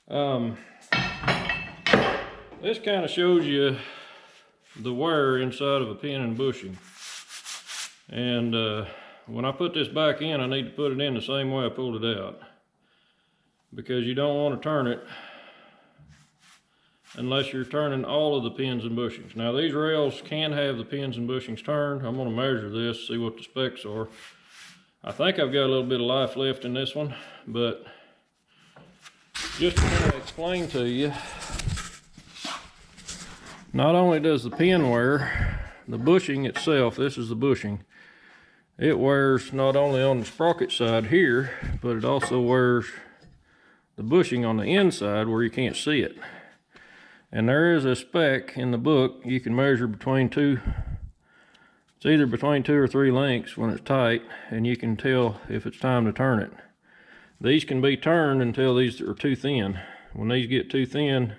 This kind of shows you the wear inside of a pin and bushing. And when I put this back in, I need to put it in the same way I pulled it out, because you don't want to turn it unless you're turning all of the pins and bushings. Now these rails can have the pins and bushings turned. I'm going to measure this, see what the specs are. I think I've got a little bit of life left in this one, but just to kind of explain to you, not only does the pin wear, the bushing itself, this is the bushing, it wears not only on the sprocket side here, but it also wears the bushing on the inside where you can't see it. And there is a spec in the book. You can measure between two, it's either between 2 or 3 lengths when it's tight, and you can tell if it's time to turn it. These can be turned until these are too thin. When these get too thin,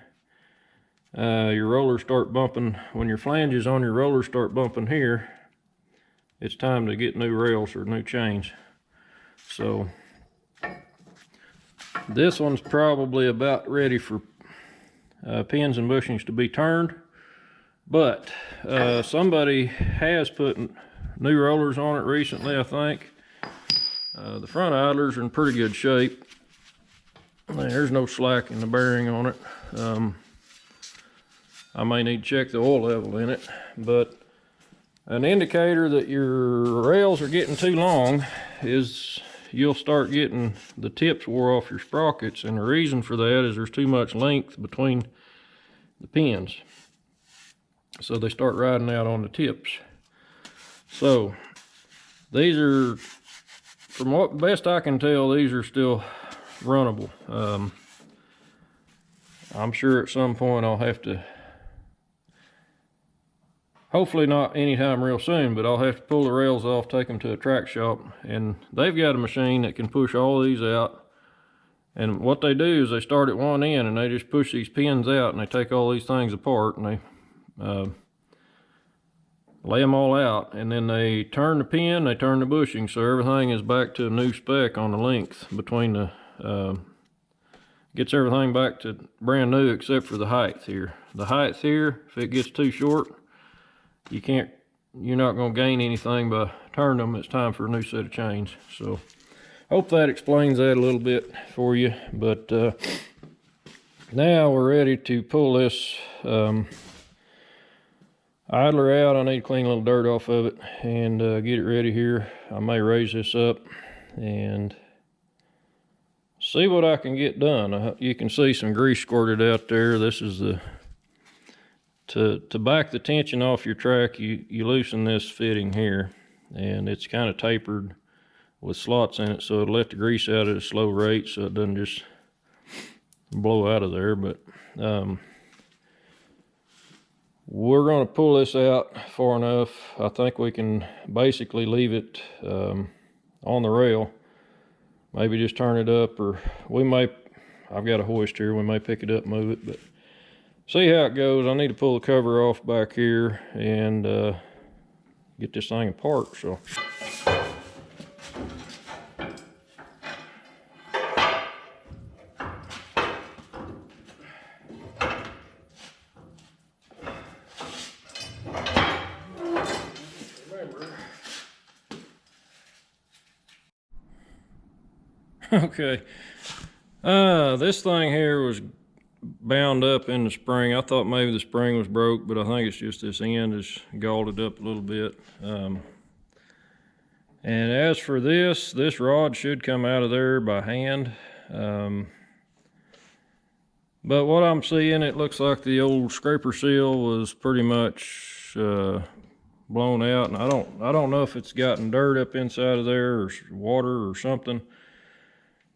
your rollers start bumping. When your flanges on your rollers start bumping here, it's time to get new rails or new chains. So this one's probably about ready for pins and bushings to be turned, but somebody has put new rollers on it recently, I think. The front idlers are in pretty good shape. There's no slack in the bearing on it. I may need to check the oil level in it, but an indicator that your rails are getting too long is you'll start getting the tips wore off your sprockets, and the reason for that is there's too much length between the pins, so they start riding out on the tips. So these are, from what best I can tell, these are still runnable. I'm sure at some point I'll have to, hopefully not anytime real soon, but I'll have to pull the rails off, take them to a track shop, and they've got a machine that can push all these out. And what they do is they start at one end and they just push these pins out, and they take all these things apart and they lay them all out, and then they turn the pin, they turn the bushing, so everything is back to a new spec on the length between the gets everything back to brand new except for the height here. The height here, if it gets too short, you're not going to gain anything by turning them. It's time for a new set of chains. So hope that explains that a little bit for you. But now we're ready to pull this idler out. I need to clean a little dirt off of it and get it ready here. I may raise this up and see what I can get done. You can see some grease squirted out there. This is the to back the tension off your track. You loosen this fitting here, and it's kind of tapered with slots in it, so it'll let the grease out at a slow rate so it doesn't just blow out of there. But we're going to pull this out far enough. I think we can basically leave it on the rail, maybe just turn it up, or we may, I've got a hoist here, we may pick it up and move it, but see how it goes. I need to pull the cover off back here and get this thing apart. So okay, this thing here was bound up in the spring. I thought maybe the spring was broke, but I think it's just this end is galled up a little bit. And as for this rod should come out of there by hand. But what I'm seeing, it looks like the old scraper seal was pretty much blown out, and I don't know if it's gotten dirt up inside of there or water or something,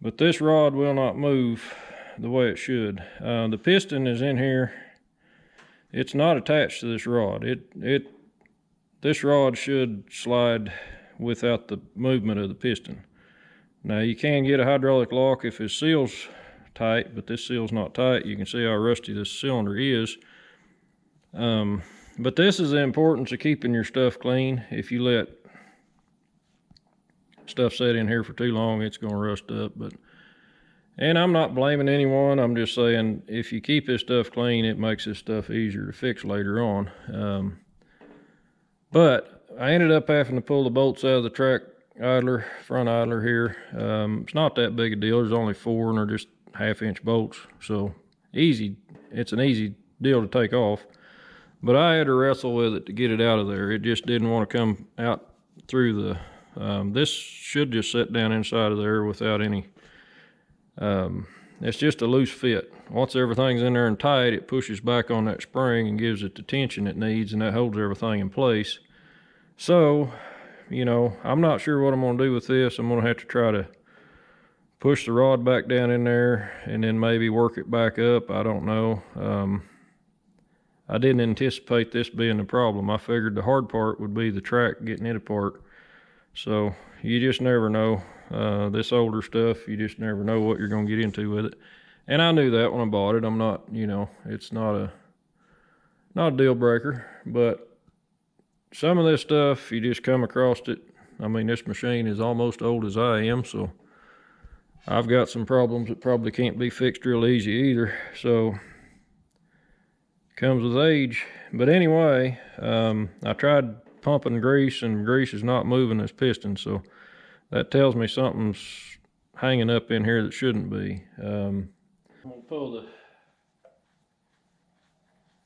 but this rod will not move the way it should. The piston is in here. It's not attached to this rod. This rod should slide without the movement of the piston. Now you can get a hydraulic lock if his seal's tight, but this seal's not tight. You can see how rusty this cylinder is. But this is the importance of keeping your stuff clean. If you let stuff sit in here for too long, it's going to rust up. But And I'm not blaming anyone. I'm just saying if you keep this stuff clean, it makes this stuff easier to fix later on. But I ended up having to pull the bolts out of the track idler, front idler here. It's not that big a deal. There's only 4 and they're just 1/2-inch bolts. So easy. It's an easy deal to take off. But I had to wrestle with it to get it out of there. It just didn't want to come out through the, this should just sit down inside of there without any, it's just a loose fit. Once everything's in there and tight, it pushes back on that spring and gives it the tension it needs, and that holds everything in place. So, you know, I'm not sure what I'm going to do with this. I'm going to have to try to push the rod back down in there and then maybe work it back up. I don't know. I didn't anticipate this being a problem. I figured the hard part would be the track getting it apart. So you just never know. This older stuff, you just never know what you're going to get into with it. And I knew that when I bought it. I'm not, you know, it's not a deal breaker, but some of this stuff, you just come across it. I mean, this machine is almost old as I am, so I've got some problems that probably can't be fixed real easy either. So comes with age. But anyway, I tried pumping grease, and grease is not moving this piston, so that tells me something's hanging up in here that shouldn't be. I'm gonna pull the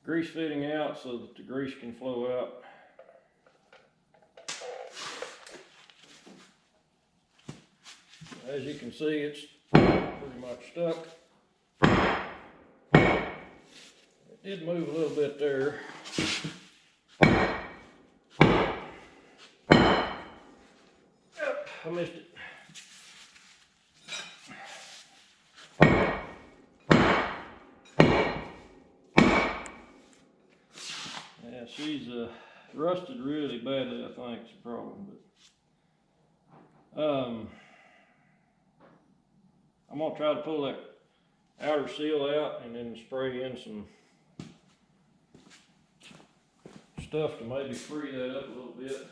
grease fitting out so that the grease can flow out. As you can see, it's pretty much stuck. It did move a little bit there. Yep, I missed it. Yeah, she's rusted really badly, I think, is the problem. But I'm gonna try to pull that outer seal out and then spray in some stuff to maybe free that up a little bit.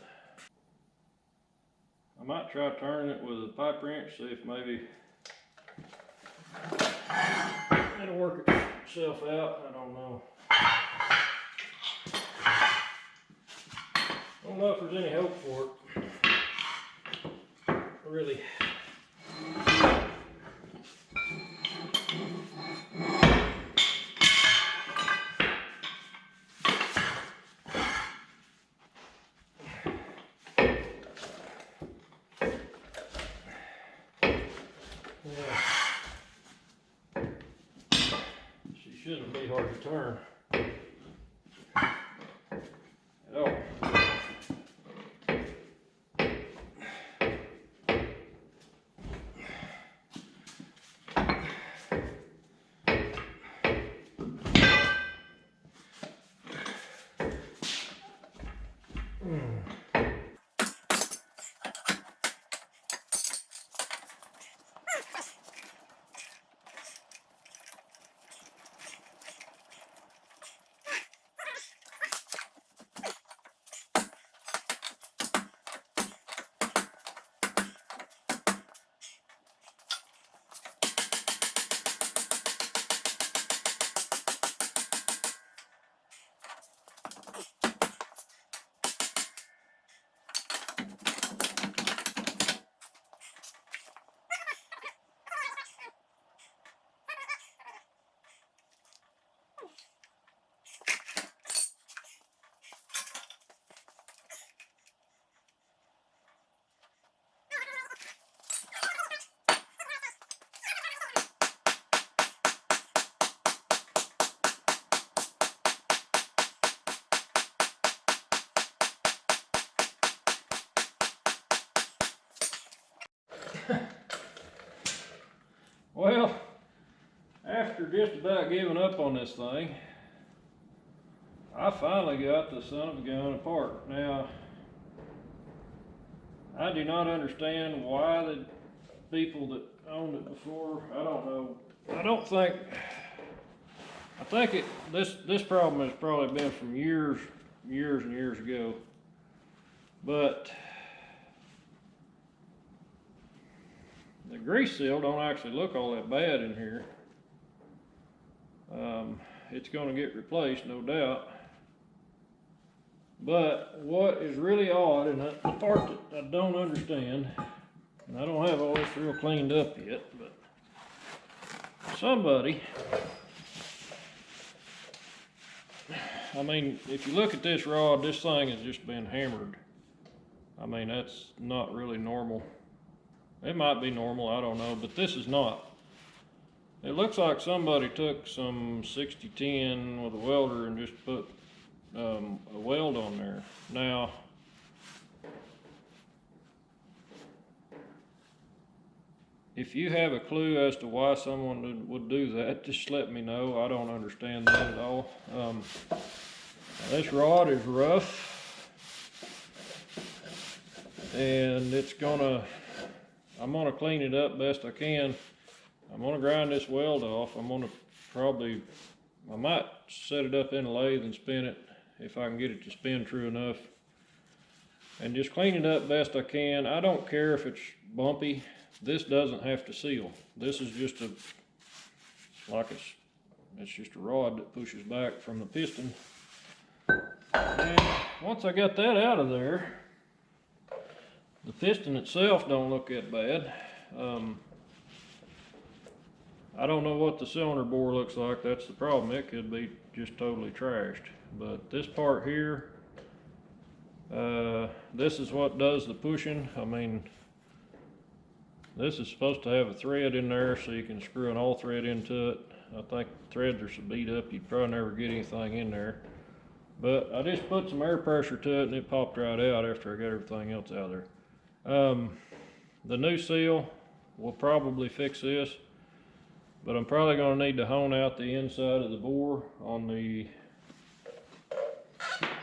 I might try turning it with a pipe wrench, see if maybe it'll work itself out. I don't know. I don't know if there's any hope for it. Really. Shouldn't be hard to turn at all. Well, after just about giving up on this thing, I finally got the son of a gun apart. Now, I do not understand why the people that owned it before, I don't know. I think this problem has probably been from years and years ago. But the grease seal don't actually look all that bad in here. It's going to get replaced, no doubt. But what is really odd, and the part that I don't understand, and I don't have all this real cleaned up yet, but somebody, I mean, if you look at this rod, this thing has just been hammered. I mean, that's not really normal. It might be normal, I don't know, but this is not. It looks like somebody took some 6010 with a welder and just put a weld on there. Now, if you have a clue as to why someone would do that, just let me know. I don't understand that at all. This rod is rough, and I'm gonna clean it up best I can. I'm gonna grind this weld off. I might set it up in a lathe and spin it if I can get it to spin true enough, and just clean it up best I can. I don't care if it's bumpy. This doesn't have to seal. This is just it's just a rod that pushes back from the piston. And once I got that out of there, the piston itself don't look that bad. I don't know what the cylinder bore looks like. That's the problem. It could be just totally trashed. But this part here, this is what does the pushing. I mean, this is supposed to have a thread in there so you can screw an all thread into it. I think the threads are so beat up you'd probably never get anything in there. But I just put some air pressure to it and it popped right out after I got everything else out of there. The new seal will probably fix this, but I'm probably going to need to hone out the inside of the bore on the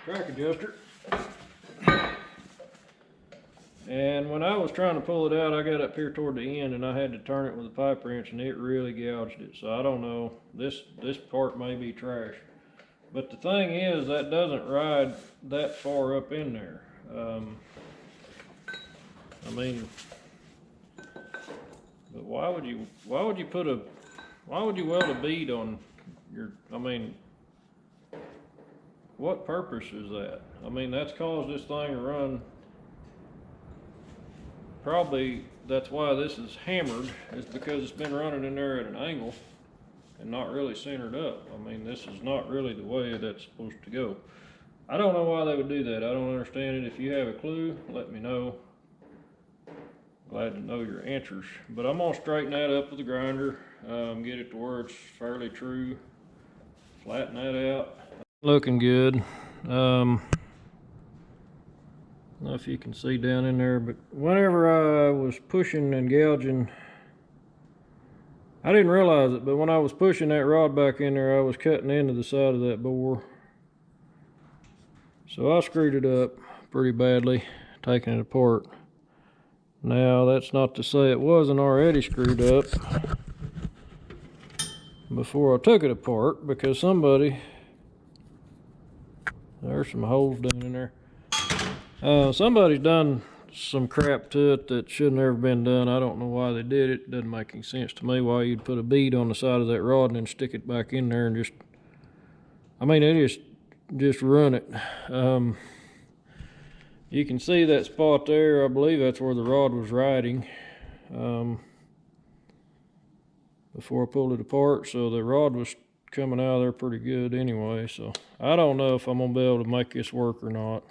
track adjuster. And when I was trying to pull it out, I got up here toward the end and I had to turn it with a pipe wrench and it really gouged it. So I don't know, this part may be trash. But the thing is, that doesn't ride that far up in there. I mean, but why would you weld a bead on your, I mean, what purpose is that? I mean, that's caused this thing to run. Probably that's why this is hammered, is because it's been running in there at an angle and not really centered up. I mean, this is not really the way that's supposed to go. I don't know why they would do that. I don't understand it. If you have a clue, let me know. Glad to know your answers. But I'm gonna straighten that up with the grinder, get it to where it's fairly true, flatten that out. Looking good. I don't know if you can see down in there, but whenever I was pushing and gouging, I didn't realize it, but when I was pushing that rod back in there, I was cutting into the side of that bore. So I screwed it up pretty badly, taking it apart. Now, that's not to say it wasn't already screwed up before I took it apart, because there's some holes down in there. Somebody's done some crap to it that shouldn't have ever been done. I don't know why they did it. It doesn't make any sense to me why you'd put a bead on the side of that rod and then stick it back in there and just, I mean, they just run it. You can see that spot there. I believe that's where the rod was riding before I pulled it apart. So the rod was coming out of there pretty good anyway. So I don't know if I'm gonna be able to make this work or not.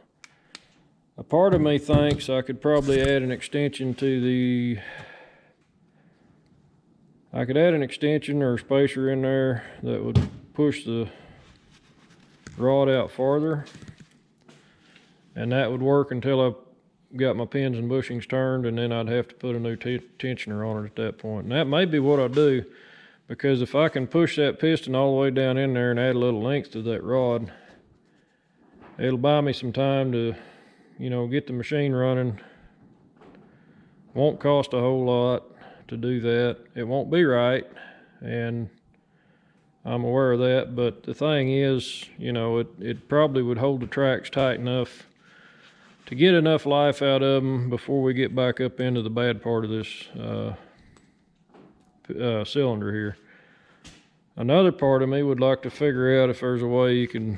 A part of me thinks I could probably add an extension to I could add an extension or a spacer in there that would push the rod out farther. And that would work until I got my pins and bushings turned, and then I'd have to put a new tensioner on it at that point. And that may be what I'll do, because if I can push that piston all the way down in there and add a little length to that rod, it'll buy me some time to, you know, get the machine running. Won't cost a whole lot to do that. It won't be right, and I'm aware of that, but the thing is, you know, it probably would hold the tracks tight enough to get enough life out of them before we get back up into the bad part of this cylinder here. Another part of me would like to figure out if there's a way you can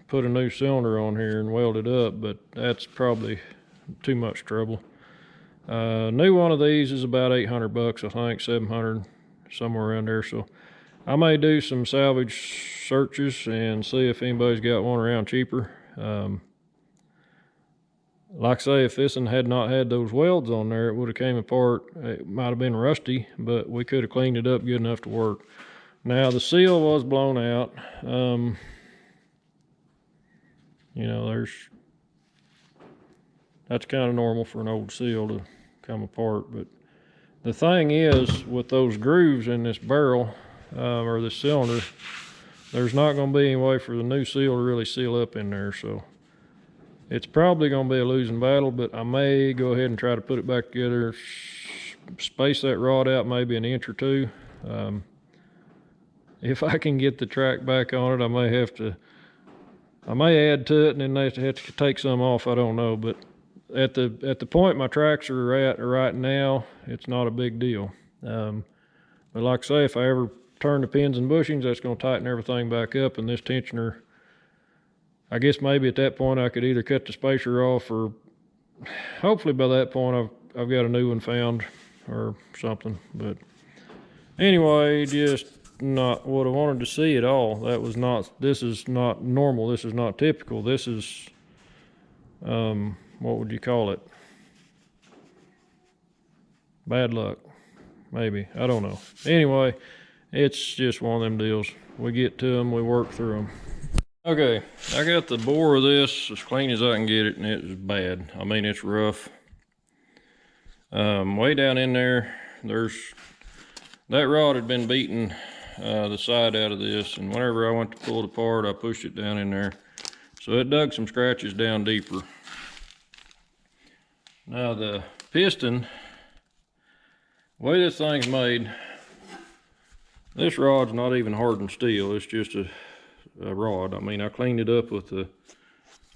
put a new cylinder on here and weld it up, but that's probably too much trouble. New one of these is about 800 bucks, I think, 700, somewhere around there. So I may do some salvage searches and see if anybody's got one around cheaper. Like I say, if this one had not had those welds on there, it would have came apart. It might have been rusty, but we could have cleaned it up good enough to work. Now the seal was blown out. You know, that's kind of normal for an old seal to come apart. But the thing is, with those grooves in this barrel, or this cylinder, there's not going to be any way for the new seal to really seal up in there. So it's probably going to be a losing battle, but I may go ahead and try to put it back together, space that rod out maybe an inch or two. If I can get the track back on it, I may add to it and then they have to take some off. I don't know, but at the point my tracks are at right now, it's not a big deal. But like I say, if I ever turn the pins and bushings, that's going to tighten everything back up. And this tensioner, I guess maybe at that point I could either cut the spacer off, or hopefully by that point I've got a new one found or something. But anyway, just not what I wanted to see at all. This is not normal. This is not typical. This is, what would you call it? Bad luck, maybe. I don't know. Anyway, it's just one of them deals. We get to them, we work through them. Okay, I got the bore of this as clean as I can get it, and it is bad. I mean, it's rough. Way down in there, that rod had been beating the side out of this, and whenever I went to pull it apart, I pushed it down in there. So it dug some scratches down deeper. Now the piston, the way this thing's made, this rod's not even hardened steel. It's just a rod. I mean, I cleaned it up with the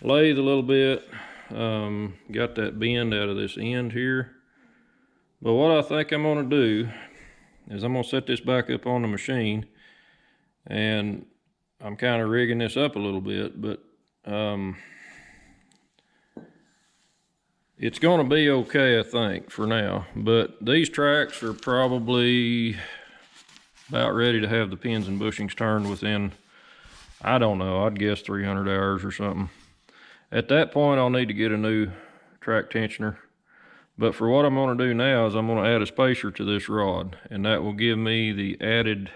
lathe a little bit, got that bend out of this end here. But what I think I'm gonna do is I'm gonna set this back up on the machine, and I'm kind of rigging this up a little bit, but it's gonna be okay, I think, for now. But these tracks are probably about ready to have the pins and bushings turned within, I don't know, I'd guess 300 hours or something. At that point, I'll need to get a new track tensioner. But for what I'm going to do now is I'm going to add a spacer to this rod, and that will give me the added,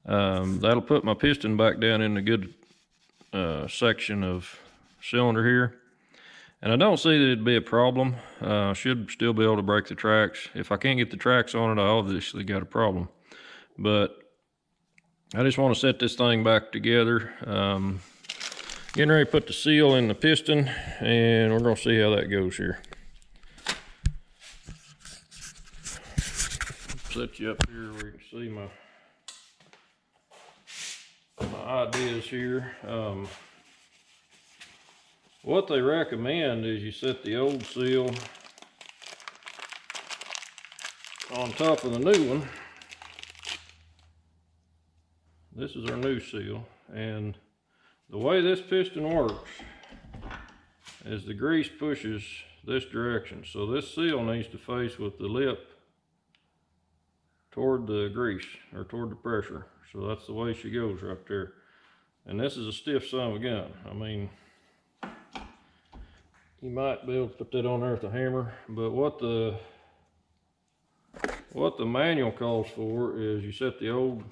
that'll put my piston back down in the good section of cylinder here. And I don't see that it'd be a problem. I should still be able to break the tracks. If I can't get the tracks on it, I obviously got a problem. But I just want to set this thing back together. Getting ready to put the seal in the piston, and we're going to see how that goes here. Set you up here where you can see my ideas here. What they recommend is you set the old seal on top of the new one. This is our new seal, and the way this piston works is the grease pushes this direction. So this seal needs to face with the lip toward the grease, or toward the pressure. So that's the way she goes right there. And this is a stiff son of a gun. I mean, you might be able to put that on there with a hammer, but what the manual calls for is you set the old,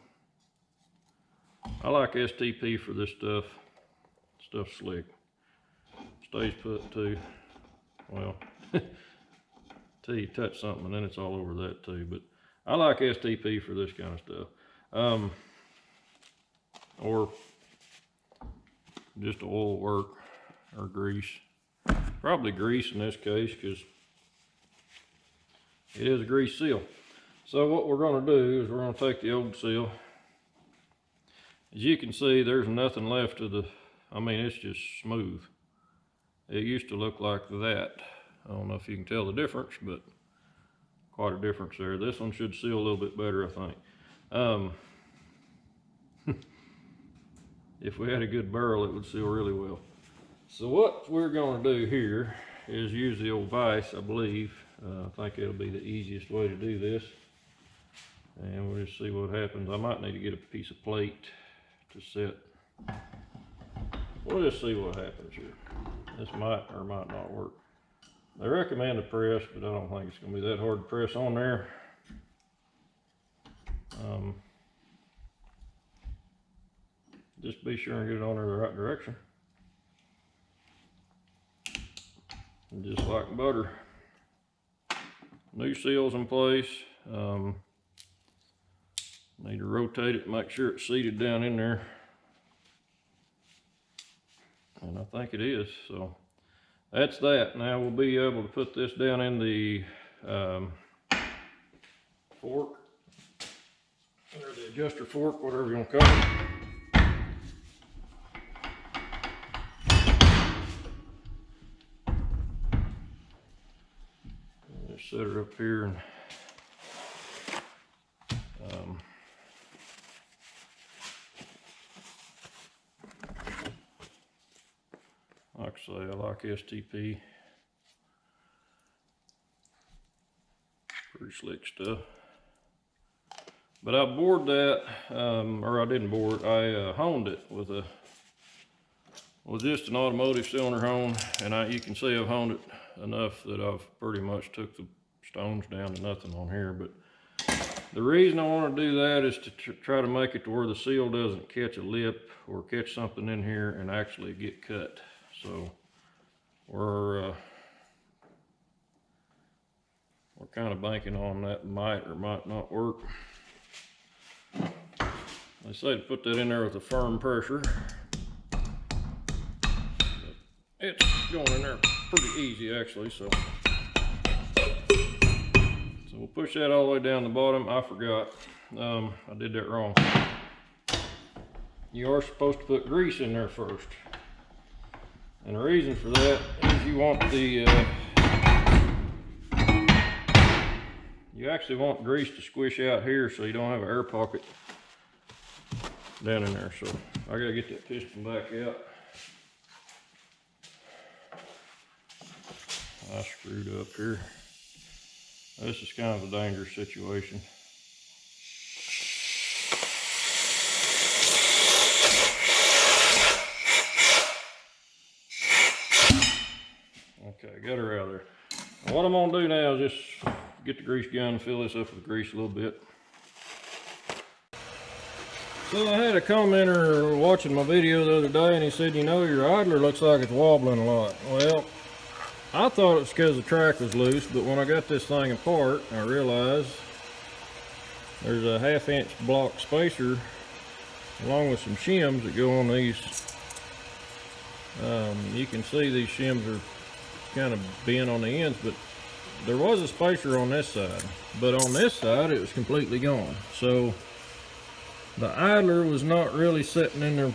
I like STP for this stuff. Stuff's slick. Stays put too. Well, till you touch something and then it's all over that too. But I like STP for this kind of stuff. Or just oil work or grease. Probably grease in this case, because it is a grease seal. So what we're going to do is we're going to take the old seal. As you can see, there's nothing left of the, I mean, it's just smooth. It used to look like that. I don't know if you can tell the difference, but of quite a difference there. This one should seal a little bit better, I think. If we had a good barrel, it would seal really well. So what we're going to do here is use the old vise, I believe. I think it'll be the easiest way to do this. And we'll just see what happens. I might need to get a piece of plate to set. We'll just see what happens here. This might or might not work. They recommend a press, but I don't think it's going to be that hard to press on there. Just be sure and get it on there the right direction. And just like butter. New seal's in place. Need to rotate it, make sure it's seated down in there. And I think it is, so that's that. Now we'll be able to put this down in the fork, or the adjuster fork, whatever you want to call it. Just set it up here and like I say, I like STP. Pretty slick stuff. But I bored that, or I didn't bore it, I honed it with just an automotive cylinder hone, and you can see I've honed it enough that I've pretty much took the stones down to nothing on here. But the reason I want to do that is to try to make it to where the seal doesn't catch a lip or catch something in here and actually get cut. So we're kind of banking on that might or might not work. They say to put that in there with a firm pressure. It's going in there pretty easy actually, so we'll push that all the way down the bottom. I forgot, I did that wrong. You are supposed to put grease in there first. And the reason for that is you want you actually want grease to squish out here so you don't have an air pocket down in there. So I gotta get that piston back out. I screwed up here. This is kind of a dangerous situation. Okay, got her out of there. And what I'm gonna do now is just get the grease gun and fill this up with grease a little bit. So I had a commenter watching my video the other day and he said, you know, your idler looks like it's wobbling a lot. Well, I thought it was because the track was loose, but when I got this thing apart, I realized there's a 1/2 inch block spacer along with some shims that go on these. You can see these shims are kind of bent on the ends, but there was a spacer on this side, but on this side it was completely gone. So the idler was not really sitting in there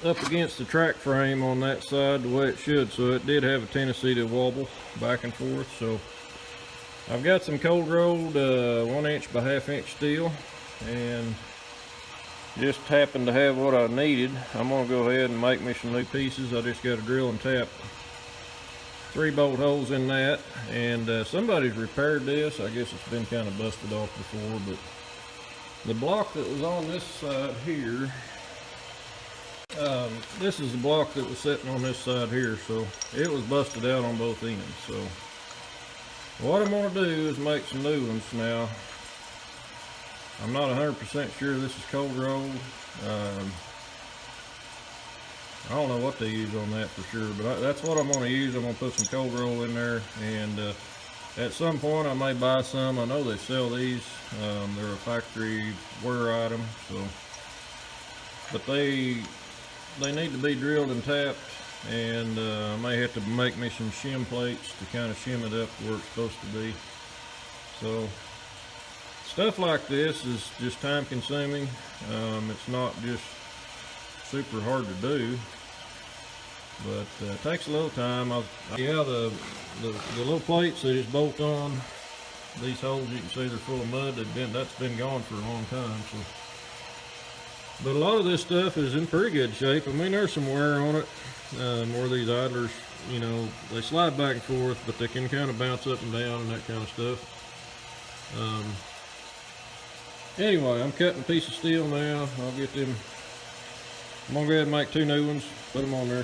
up against the track frame on that side the way it should, so it did have a tendency to wobble back and forth. So I've got some cold rolled 1 inch by 1/2 inch steel, and just happened to have what I needed. I'm gonna go ahead and make me some new pieces. I just got to drill and tap 3 bolt holes in that, and somebody's repaired this. I guess it's been kind of busted off before, but the block that was on this side here, this is the block that was sitting on this side here, so it was busted out on both ends. So what I'm going to do is make some new ones now. I'm not 100% sure this is cold rolled. I don't know what they use on that for sure, but that's what I'm going to use. I'm going to put some cold roll in there, and at some point I may buy some. I know they sell these. They're a factory wear item, so, but they need to be drilled and tapped, and I may have to make me some shim plates to kind of shim it up where it's supposed to be. So stuff like this is just time consuming. It's not just super hard to do, but it takes a little time. Yeah, the little plates, they just bolt on these holes you can see they're full of mud. That's been gone for a long time. So, but a lot of this stuff is in pretty good shape. I mean, there's some wear on it. More of these idlers, you know, they slide back and forth, but they can kind of bounce up and down and that kind of stuff. Anyway, I'm cutting a piece of steel now. I'll get them. I'm gonna go ahead and make 2 new ones, put them on there.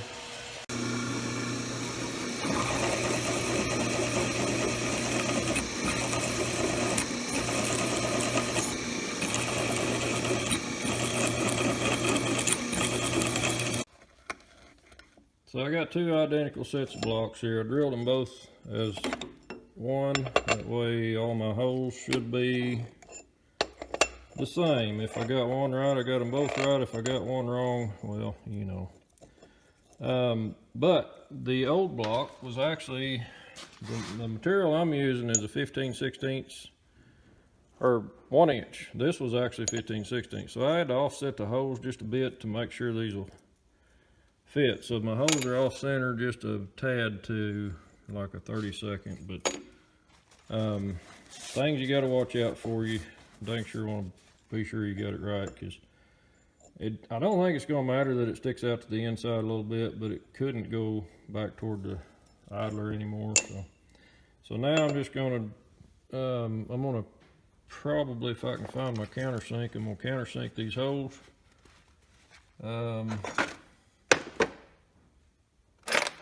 So I got 2 identical sets of blocks here. I drilled them both as one. That way all my holes should be the same. If I got one right, I got them both right. If I got one wrong, well, you know. But the old block was actually, the material I'm using is a 15/16 or 1 inch. This was actually 15/16. So I had to offset the holes just a bit to make sure these will fit. So my holes are off center just a tad to like a 32nd. But things you got to watch out for. You dang sure want to be sure you got it right, because I don't think it's going to matter that it sticks out to the inside a little bit, but it couldn't go back toward the idler anymore. So now I'm just going to I'm going to probably, if I can find my countersink, I'm going to countersink these holes.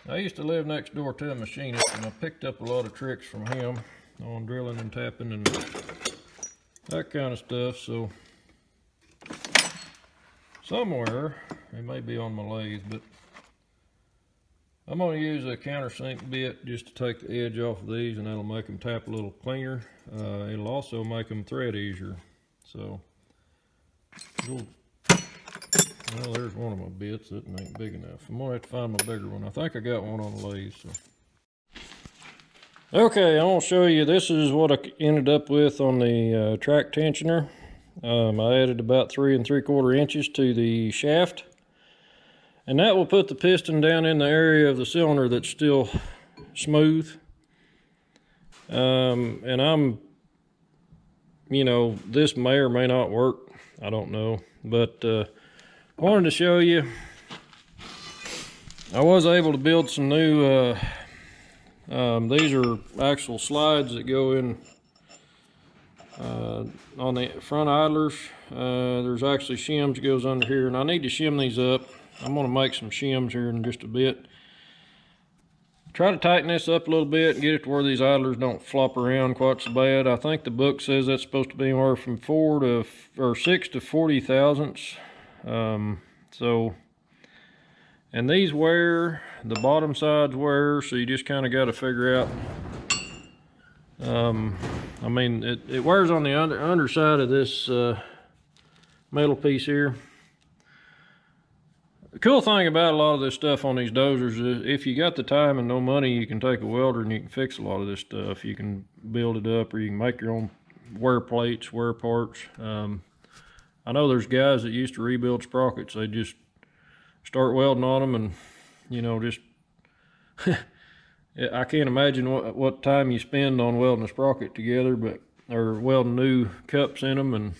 I used to live next door to a machinist, and I picked up a lot of tricks from him on drilling and tapping and that kind of stuff. So somewhere, it may be on my lathe, but I'm going to use a countersink bit just to take the edge off of these, and that'll make them tap a little cleaner. It'll also make them thread easier. So, well, there's one of my bits that ain't big enough. I'm going to have to find my bigger one. I think I got one on the lathe. So. Okay, I'm going to show you, this is what I ended up with on the track tensioner. I added about 3 3/4 inches to the shaft, and that will put the piston down in the area of the cylinder that's still smooth. And I'm, you know, this may or may not work, I don't know, but I wanted to show you. I was able to build some new these are actual slides that go in on the front idlers. There's actually shims that goes under here, and I need to shim these up. I'm going to make some shims here in just a bit. Try to tighten this up a little bit and get it to where these idlers don't flop around quite so bad. I think the book says that's supposed to be anywhere from 6 to 40 thousandths. So, and these wear, the bottom sides wear, so you just kind of got to figure out. I mean, it wears on the underside of this metal piece here. The cool thing about a lot of this stuff on these dozers is if you got the time and no money, you can take a welder and you can fix a lot of this stuff. You can build it up, or you can make your own wear plates, wear parts. I know there's guys that used to rebuild sprockets. They just start welding on them, and you know, just I can't imagine what time you spend on welding a sprocket together, or welding new cups in them and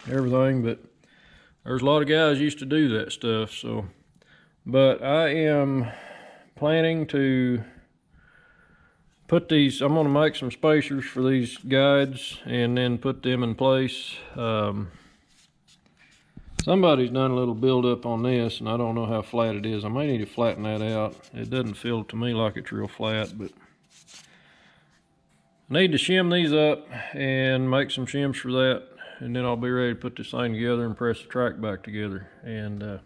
everything. But there's a lot of guys used to do that stuff. So, but I am planning to put these. I'm going to make some spacers for these guides and then put them in place. Somebody's done a little build up on this, and I don't know how flat it is. I may need to flatten that out. It doesn't feel to me like it's real flat, but I need to shim these up and make some shims for that, and then I'll be ready to put this thing together and press the track back together. And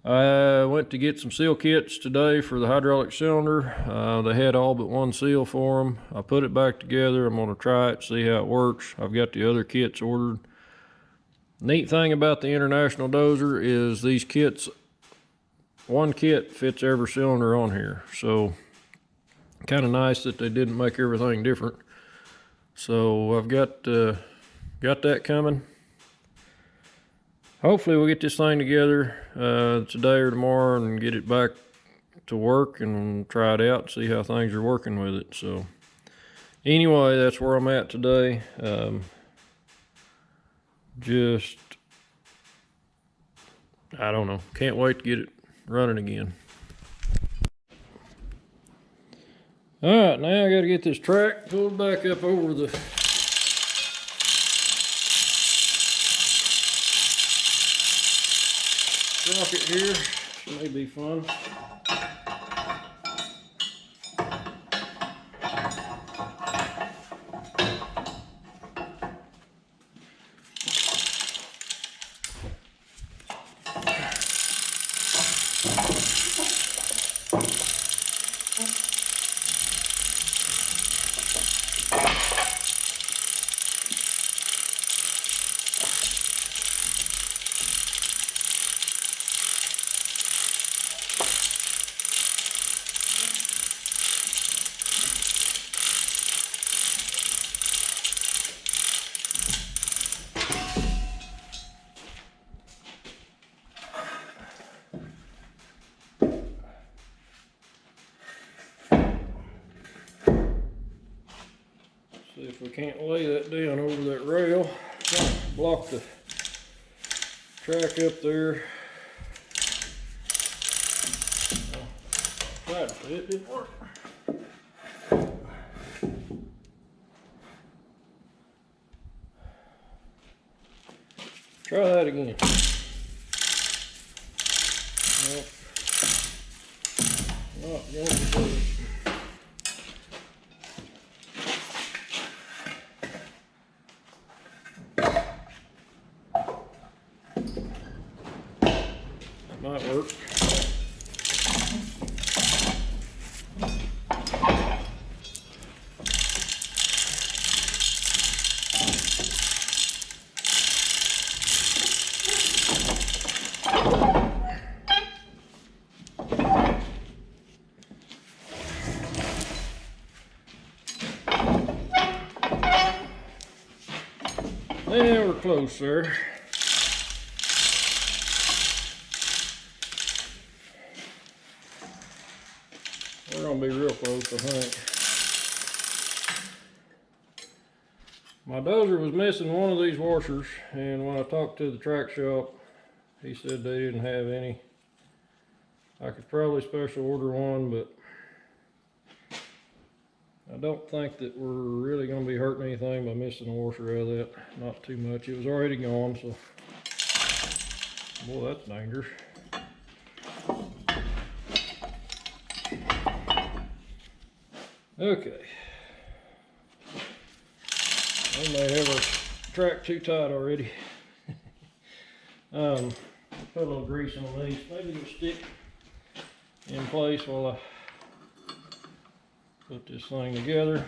I went to get some seal kits today for the hydraulic cylinder. They had all but one seal for them. I put it back together. I'm going to try it, see how it works. I've got the other kits ordered. Neat thing about the International dozer is these kits, one kit fits every cylinder on here. So kind of nice that they didn't make everything different. So I've got that coming. Hopefully we'll get this thing together today or tomorrow and get it back to work and try it out and see how things are working with it. So Anyway, that's where I'm at today. I don't know. Can't wait to get it running again. Alright, now I gotta get this track pulled back up over the sprocket here. This may be fun. See if we can't lay that down over that rail, block the track up there. Tried to, it didn't work. Try that again. Nope. Not going to do it. Might work. Yeah, we're close, sir. We're gonna be real close, I think. My dozer was missing one of these washers, and when I talked to the track shop, he said they didn't have any. I could probably special order one, but I don't think that we're really gonna be hurting anything by missing a washer out of that. Not too much. It was already gone, so. Boy, that's dangerous. Okay. I may have our track too tight already. Put a little grease on these. Maybe it'll stick in place while I put this thing together.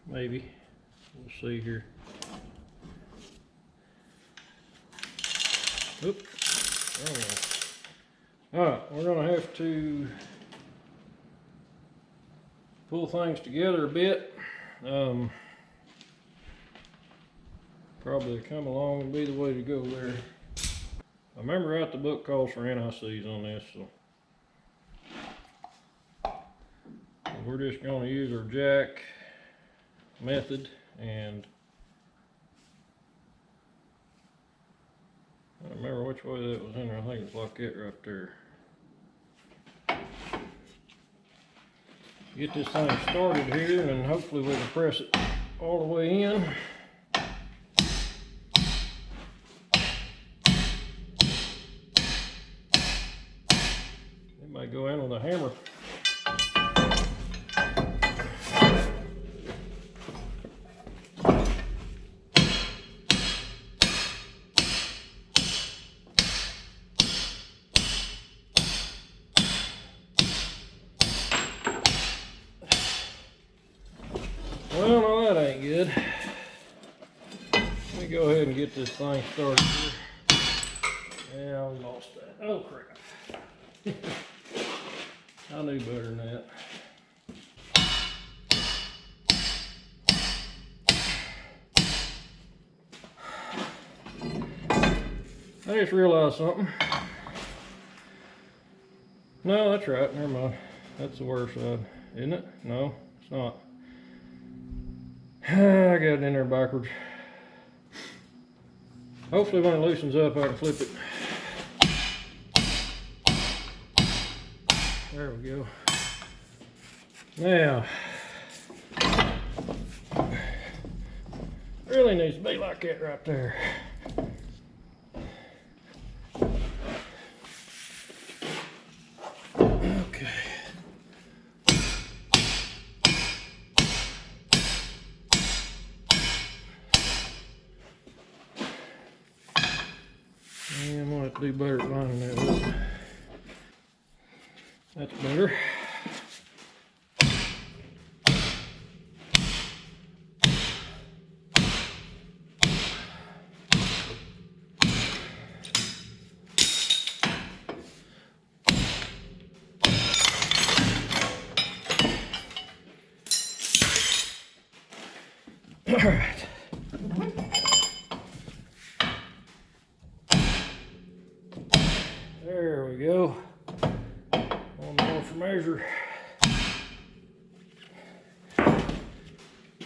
Maybe. We'll see here. Oop. Alright, we're going to have to pull things together a bit. Probably come along and be the way to go there. I remember out the book calls for NICs on this, so we're just going to use our jack method, and I don't remember which way that was in there. I think it's like that right there. Get this thing started here, and hopefully we can press it all the way in. It may go in with a hammer. Well, no, that ain't good. Let me go ahead and get this thing started here. Yeah, I lost that. Oh, crap. I knew better than that. I just realized something. No, that's right, never mind. That's the worst side, isn't it? No, it's not. I got it in there backwards. Hopefully when it loosens up, I can flip it. There we go. Now, really needs to be like that right there. Okay. Yeah, I'm gonna have to do better at lining that up. That's better. All right. There we go. One more for measure.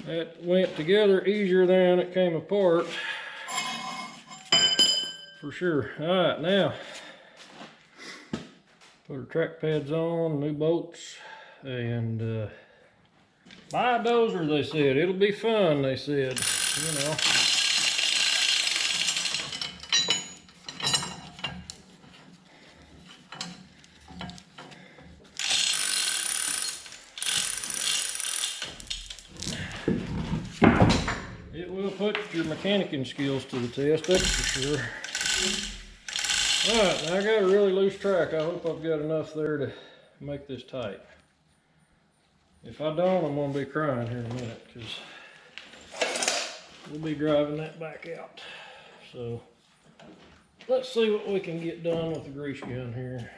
That went together easier than it came apart. For sure. All right, now put our track pads on, new bolts, and buy a dozer, they said. It'll be fun, they said. You know. It will put your mechanicking skills to the test, that's for sure. Alright, now I got a really loose track. I hope I've got enough there to make this tight. If I don't, I'm going to be crying here in a minute, because we'll be driving that back out. So, let's see what we can get done with the grease gun here.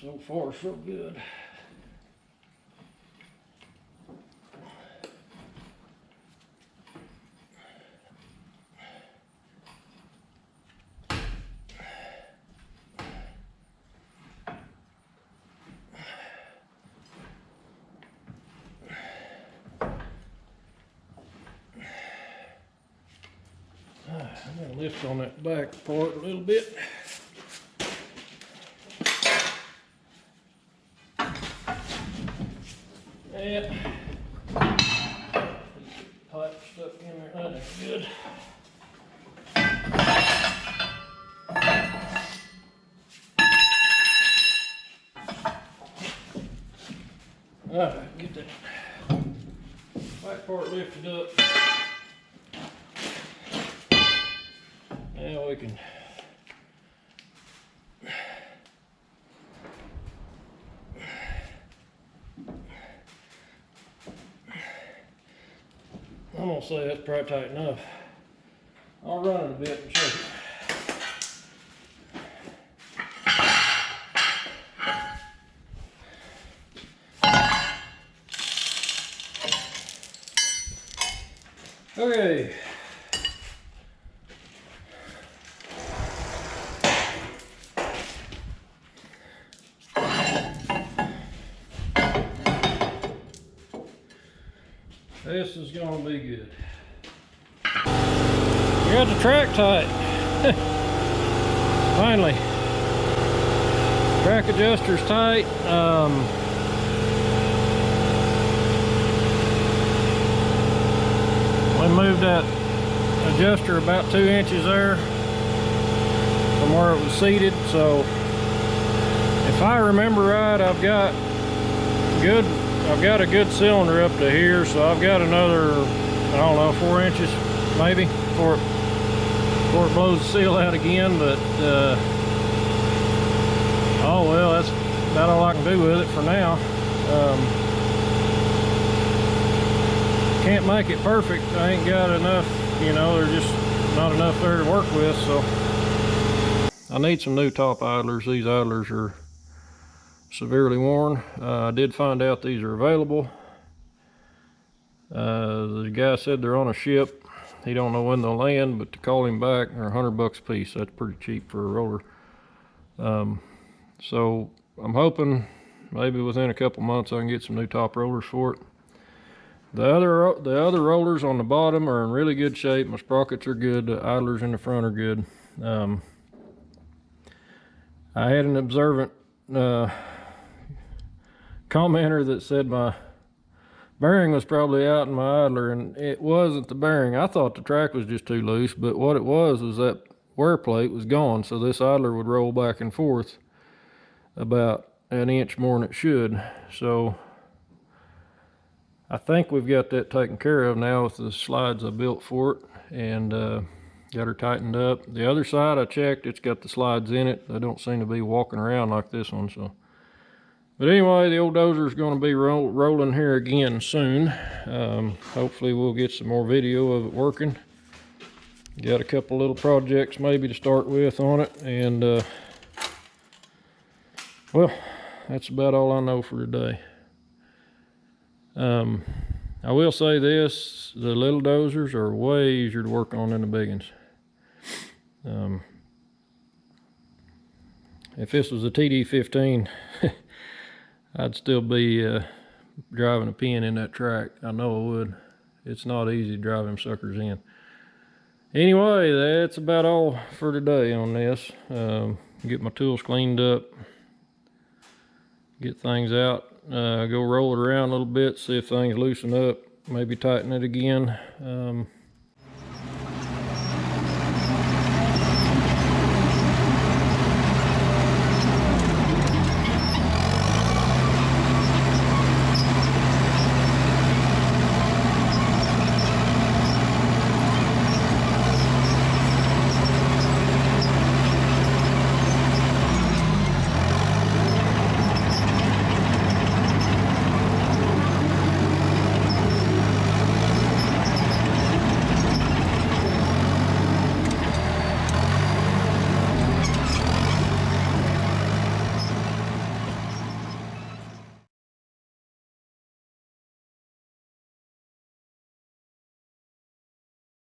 So far, so good. I'm going to lift on that back part a little bit. Yeah. Pipe stuck in there, that ain't good. Alright, get that back part lifted up. Now we can I'm gonna say that's probably tight enough. I'll run it a bit and check it. Okay. This is going to be good. We got the track tight. Finally. Track adjuster's tight. We moved that adjuster about 2 inches there from where it was seated. So if I remember right, I've got a good cylinder up to here, so I've got another, I don't know, 4 inches maybe before it blows the seal out again. But Oh well, that's about all I can do with it for now. Can't make it perfect. I ain't got enough, you know, there's just not enough there to work with, so I need some new top idlers. These idlers are severely worn. I did find out these are available. The guy said they're on a ship. He don't know when they'll land, but to call him back, they're $100 a piece. That's pretty cheap for a roller. So I'm hoping maybe within a couple months I can get some new top rollers for it. The other rollers on the bottom are in really good shape. My sprockets are good. The idlers in the front are good. I had an observant commenter that said my bearing was probably out in my idler, and it wasn't the bearing. I thought the track was just too loose, but what it was that wear plate was gone, so this idler would roll back and forth about an inch more than it should. So I think we've got that taken care of now with the slides I built for it, and got her tightened up. The other side I checked, it's got the slides in it. They don't seem to be walking around like this one. So, but anyway, the old dozer is going to be rolling here again soon. Hopefully we'll get some more video of it working. Got a couple little projects maybe to start with on it, and well, that's about all I know for today. I will say this, the little dozers are way easier to work on than the big ones. If this was a TD15, I'd still be driving a pin in that track. I know I would. It's not easy to drive them suckers in. Anyway, that's about all for today on this. Get my tools cleaned up, get things out, go roll it around a little bit, see if things loosen up, maybe tighten it again.